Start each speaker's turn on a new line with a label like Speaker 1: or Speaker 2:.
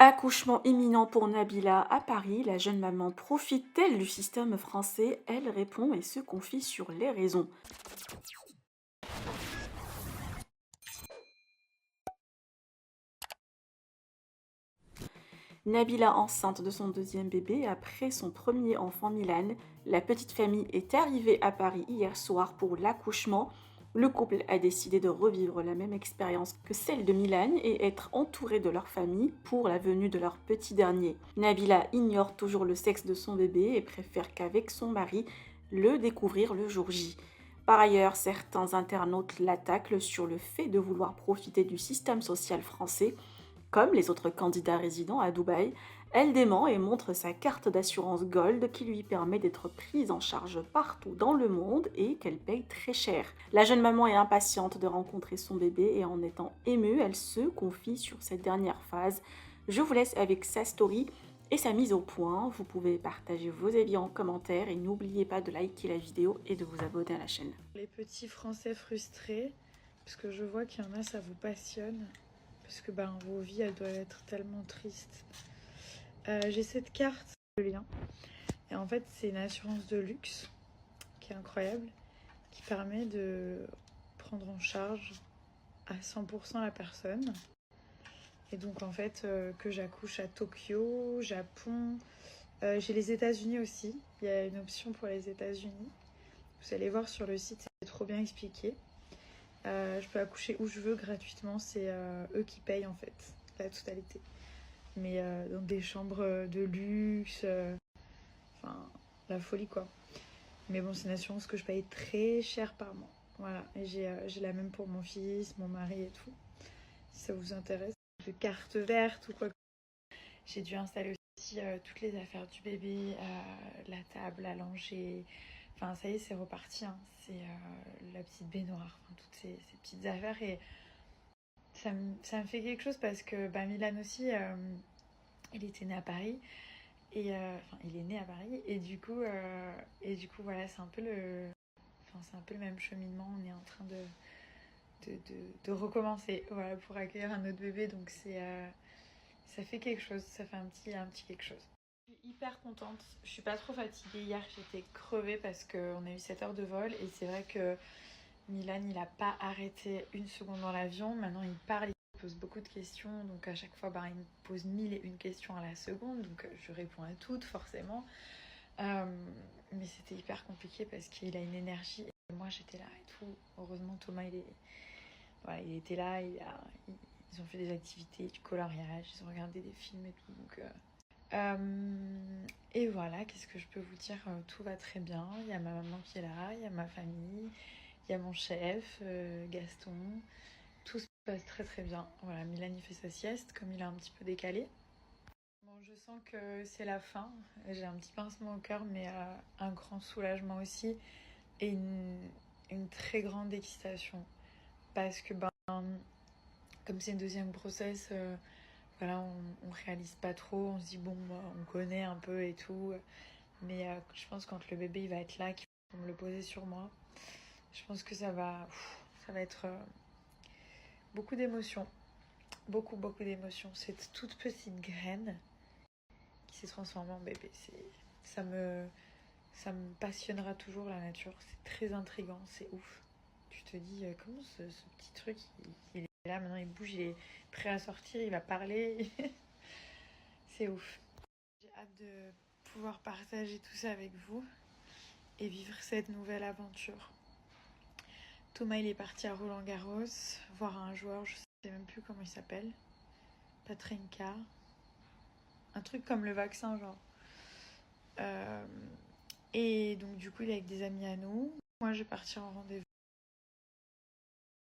Speaker 1: Accouchement imminent pour Nabila à Paris, la jeune maman profite-t-elle du système français? Elle répond et se confie sur les raisons. Nabila enceinte de son deuxième bébé après son premier enfant Milan. La petite famille est arrivée à Paris hier soir pour l'accouchement. Le couple a décidé de revivre la même expérience que celle de Milan et être entouré de leur famille pour la venue de leur petit dernier. Nabila ignore toujours le sexe de son bébé et préfère qu'avec son mari le découvrir le jour J. Par ailleurs, certains internautes l'attaquent sur le fait de vouloir profiter du système social français comme les autres candidats résidant à Dubaï. Elle dément et montre sa carte d'assurance Gold qui lui permet d'être prise en charge partout dans le monde et qu'elle paye très cher. La jeune maman est impatiente de rencontrer son bébé et en étant émue, elle se confie sur cette dernière phase. Je vous laisse avec sa story et sa mise au point. Vous pouvez partager vos avis en commentaire et n'oubliez pas de liker la vidéo et de vous abonner à la chaîne.
Speaker 2: Les petits Français frustrés, parce que je vois qu'il y en a, ça vous passionne. Parce que vos vies, elles doivent être tellement tristes. J'ai cette carte, le lien. Et en fait, c'est une assurance de luxe qui est incroyable, qui permet de prendre en charge à 100% la personne. Et donc, en fait, que j'accouche à Tokyo, Japon. J'ai les États-Unis aussi. Il y a une option pour les États-Unis. Vous allez voir sur le site, c'est trop bien expliqué. Je peux accoucher où je veux gratuitement, c'est eux qui payent en fait la totalité. Mais dans des chambres de luxe, enfin la folie quoi. Mais bon, c'est une assurance que je paye très cher par mois. Voilà, et j'ai la même pour mon fils, mon mari et tout. Si ça vous intéresse, de carte verte ou quoi. J'ai dû installer aussi toutes les affaires du bébé, la table à langer. Enfin, ça y est, c'est reparti. Hein. C'est la petite baignoire, enfin, toutes ces petites affaires. Et ça me fait quelque chose parce que Milan aussi, il était né à Paris. Et enfin, il est né à Paris. Et du coup voilà, c'est un peu le même cheminement. On est en train de recommencer voilà, pour accueillir un autre bébé. Donc ça fait quelque chose, ça fait un petit quelque chose. Je suis hyper contente. Je suis pas trop fatiguée. Hier, j'étais crevée parce qu'on a eu 7 heures de vol. Et c'est vrai que Milan, il a pas arrêté une seconde dans l'avion. Maintenant, il parle, il pose beaucoup de questions. Donc, à chaque fois, il me pose 1001 questions à la seconde. Donc, je réponds à toutes, forcément. Euh, mais c'était hyper compliqué parce qu'il a une énergie. Et moi, j'étais là et tout. Heureusement, Thomas, il était là. Ils ont fait des activités, du coloriage. Ils ont regardé des films et tout. Donc, et voilà, qu'est-ce que je peux vous dire? Tout va très bien. Il y a ma maman qui est là, il y a ma famille, il y a mon chef, Gaston. Tout se passe très très bien. Voilà, Milan il fait sa sieste, comme il a un petit peu décalé. Bon, je sens que c'est la fin. J'ai un petit pincement au cœur, mais un grand soulagement aussi. Et une très grande excitation. Parce que, comme c'est une deuxième grossesse, voilà, on réalise pas trop. On se dit, bon, on connaît un peu et tout. Mais je pense que quand le bébé il va être là, qu'il va me le poser sur moi, je pense que ça va être beaucoup d'émotions. Beaucoup, beaucoup d'émotions. Cette toute petite graine qui s'est transformée en bébé. Ça me, ça me passionnera toujours la nature. C'est très intriguant, c'est ouf. Tu te dis, comment ce petit truc, il est là, maintenant il bouge, il est prêt à sortir, il va parler. C'est ouf. J'ai hâte de pouvoir partager tout ça avec vous et vivre cette nouvelle aventure. Thomas, il est parti à Roland-Garros voir un joueur, je sais même plus comment il s'appelle. Patrinka. Un truc comme le vaccin, genre. Et donc, du coup, il est avec des amis à nous. Moi, je vais partir en rendez-vous.